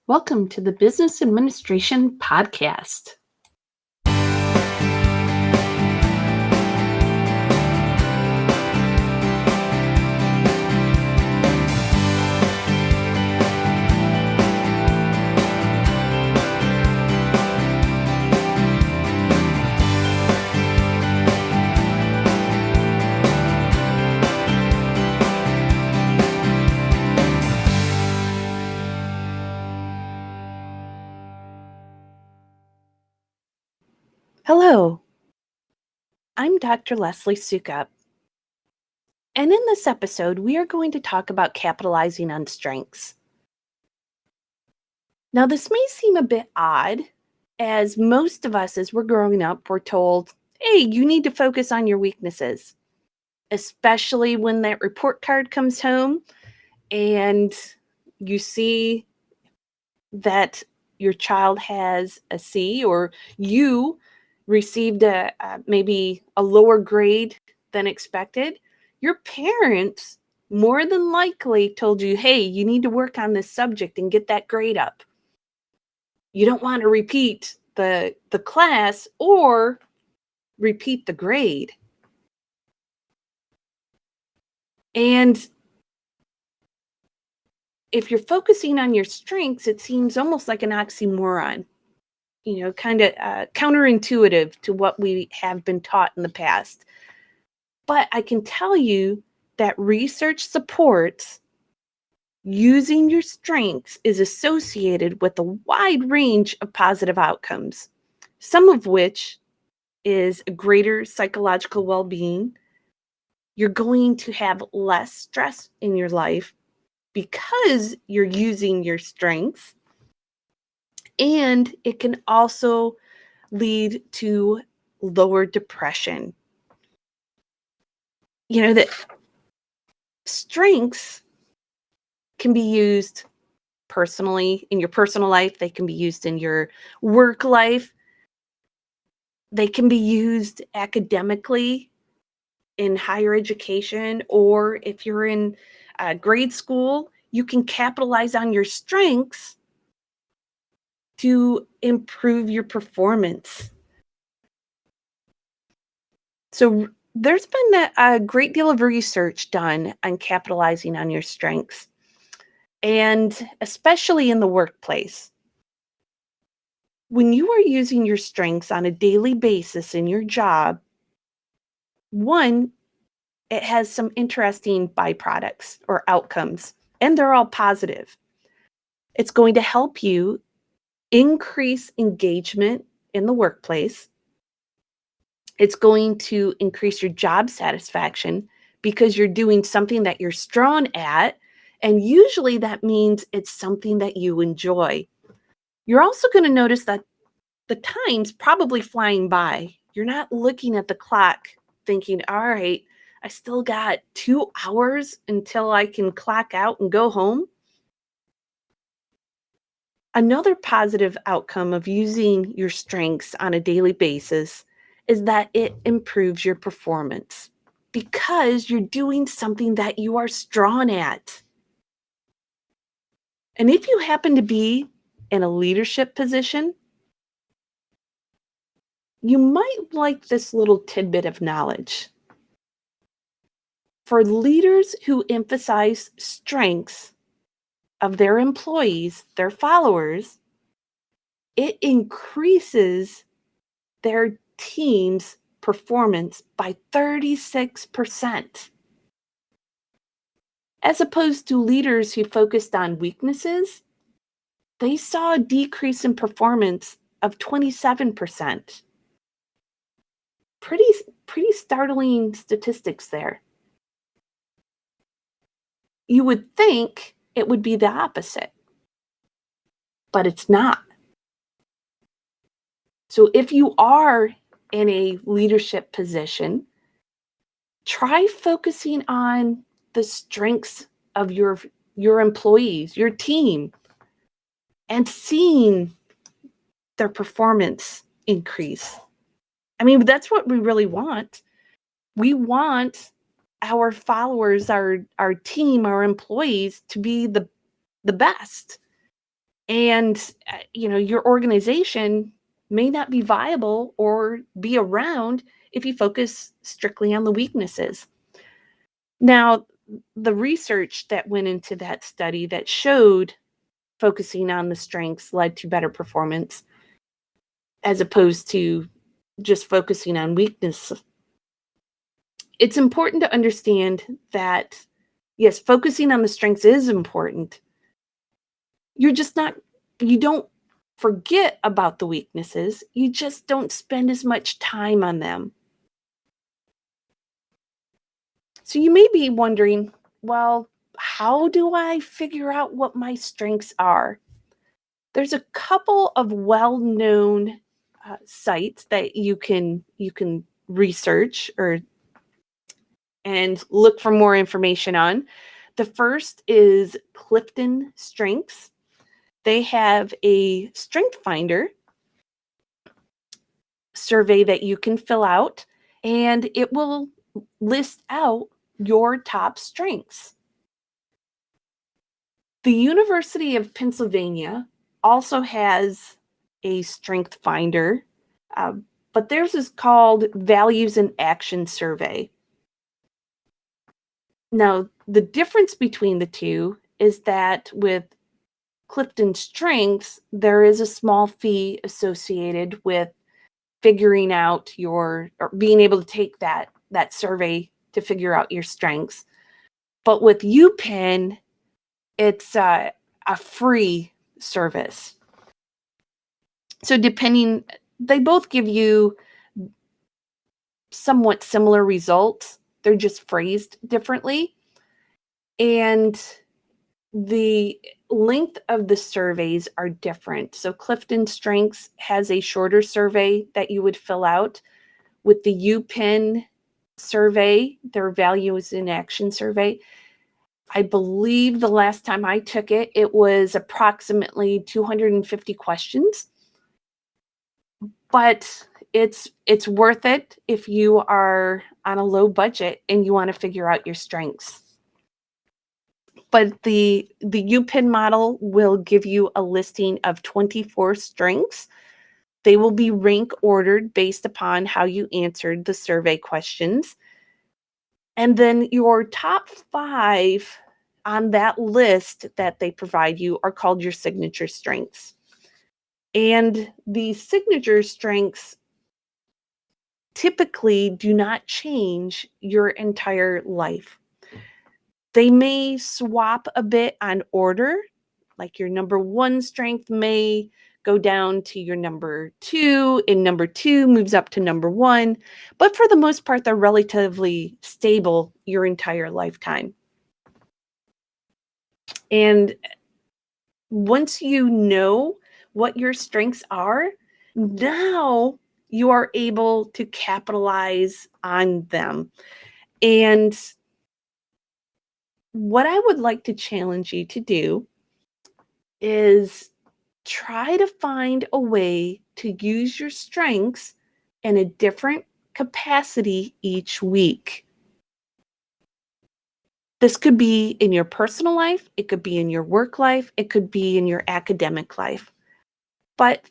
Welcome to the Business Administration Podcast. Hello, I'm Dr. Leslie Sukup, and in this episode, we are going to talk about capitalizing on strengths. Now, this may seem a bit odd, as most of us, as we're growing up, were told, hey, you need to focus on your weaknesses, especially when that report card comes home and you see that your child has a C or you received maybe a lower grade than expected. Your parents more than likely told you, hey, you need to work on this subject and get that grade up. You don't want to repeat the class or repeat the grade. And if you're focusing on your strengths, it seems almost like an oxymoron, kind of counterintuitive to what we have been taught in the past. But I can tell you that research supports using your strengths is associated with a wide range of positive outcomes, some of which is a greater psychological well-being. You're going to have less stress in your life because you're using your strengths. And it can also lead to lower depression. That strengths can be used personally in your personal life. They can be used in your work life. They can be used academically in higher education, or if you're in grade school, you can capitalize on your strengths to improve your performance. So there's been a great deal of research done on capitalizing on your strengths, and especially in the workplace. When you are using your strengths on a daily basis in your job, one, it has some interesting byproducts or outcomes, and they're all positive. It's going to help you increase engagement in the workplace. It's going to increase your job satisfaction because you're doing something that you're strong at, and usually that means it's something that you enjoy. You're also going to notice that the time's probably flying by. You're not looking at the clock thinking, all right, I still got 2 hours until I can clock out and go home. Another positive outcome of using your strengths on a daily basis is that it improves your performance because you're doing something that you are strong at. And if you happen to be in a leadership position, you might like this little tidbit of knowledge. For leaders who emphasize strengths of their employees, their followers, it increases their team's performance by 36%. As opposed to leaders who focused on weaknesses, they saw a decrease in performance of 27%. Pretty startling statistics there. You would think it would be the opposite, but it's not. So if you are in a leadership position, try focusing on the strengths of your employees, your team, and seeing their performance increase. I mean, that's what we really want. We want our followers, our team, our employees to be the best. And, your organization may not be viable or be around if you focus strictly on the weaknesses. Now, the research that went into that study that showed focusing on the strengths led to better performance as opposed to just focusing on weakness. It's important to understand that, yes, focusing on the strengths is important. You're just not, you don't forget about the weaknesses. You just don't spend as much time on them. So you may be wondering, well, how do I figure out what my strengths are? There's a couple of well-known sites that you can research or and look for more information on. The first is Clifton Strengths. They have a strength finder survey that you can fill out, and it will list out your top strengths. The University of Pennsylvania also has a strength finder, uh, but theirs is called Values and Action Survey. Now, the difference between the two is that with Clifton Strengths, there is a small fee associated with figuring out or being able to take that survey to figure out your strengths. But with UPenn, it's a free service. So they both give you somewhat similar results. They're just phrased differently. And the length of the surveys are different. So Clifton Strengths has a shorter survey that you would fill out. With the UPenn survey, their Values in Action survey, I believe the last time I took it, it was approximately 250 questions. But it's worth it if you are on a low budget and you want to figure out your strengths. But the UPenn model will give you a listing of 24 strengths. They will be rank ordered based upon how you answered the survey questions. And then your top 5 on that list that they provide you are called your signature strengths. And the signature strengths typically do not change your entire life. They may swap a bit on order, like your number 1 strength may go down to your number 2, and number 2 moves up to number 1. But for the most part, they're relatively stable your entire lifetime. And once you know what your strengths are, now you are able to capitalize on them. And what I would like to challenge you to do is try to find a way to use your strengths in a different capacity each week. This could be in your personal life, it could be in your work life, it could be in your academic life. But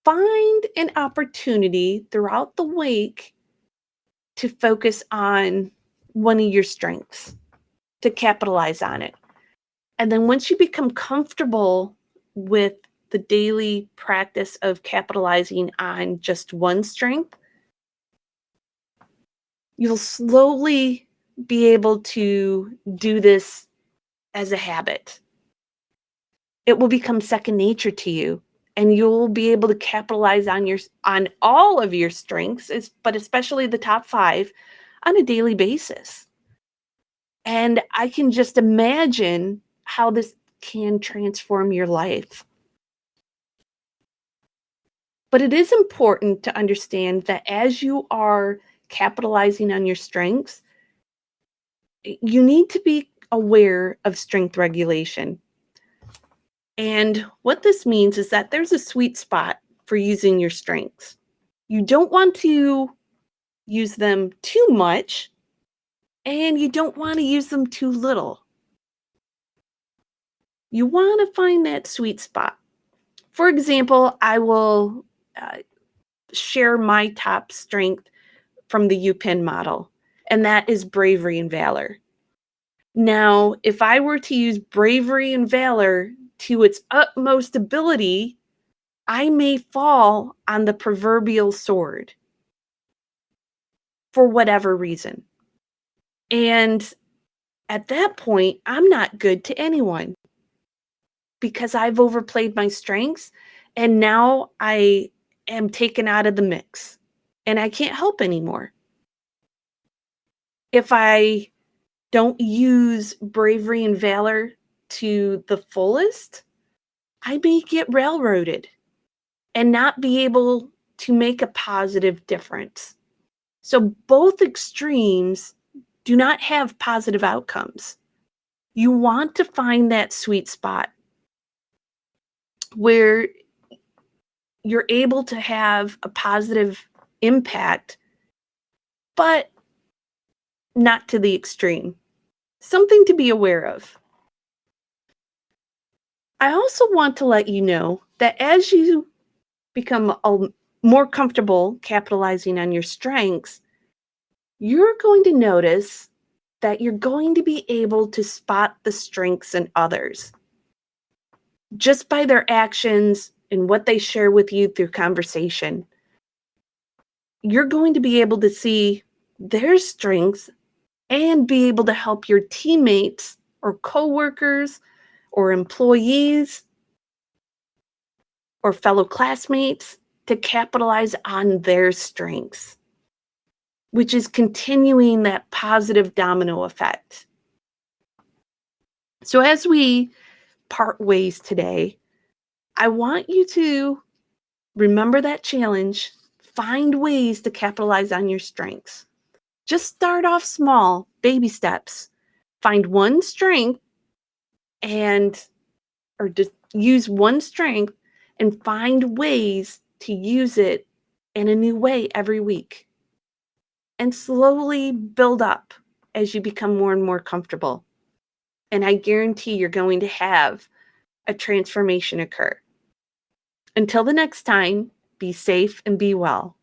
find an opportunity throughout the week to focus on one of your strengths, to capitalize on it. And then once you become comfortable with the daily practice of capitalizing on just one strength, you'll slowly be able to do this as a habit. It will become second nature to you, and you'll be able to capitalize on all of your strengths, but especially the top 5 on a daily basis. And I can just imagine how this can transform your life. But it is important to understand that as you are capitalizing on your strengths, you need to be aware of strength regulation. And what this means is that there's a sweet spot for using your strengths. You don't want to use them too much, and you don't want to use them too little. You want to find that sweet spot. For example, I will uh, share my top strength from the UPenn model, and that is bravery and valor. Now, if I were to use bravery and valor to its utmost ability, I may fall on the proverbial sword for whatever reason. And at that point, I'm not good to anyone because I've overplayed my strengths and now I am taken out of the mix and I can't help anymore. If I don't use bravery and valor to the fullest, I may get railroaded and not be able to make a positive difference. So both extremes do not have positive outcomes. You want to find that sweet spot where you're able to have a positive impact, but not to the extreme. Something to be aware of. I also want to let you know that as you become more comfortable capitalizing on your strengths, you're going to notice that you're going to be able to spot the strengths in others just by their actions and what they share with you through conversation. You're going to be able to see their strengths and be able to help your teammates or coworkers or employees or fellow classmates to capitalize on their strengths, which is continuing that positive domino effect. So as we part ways today, I want you to remember that challenge, find ways to capitalize on your strengths. Just start off small, baby steps. Find one strength or just use one strength and find ways to use it in a new way every week. And slowly build up as you become more and more comfortable. And I guarantee you're going to have a transformation occur. Until the next time, be safe and be well.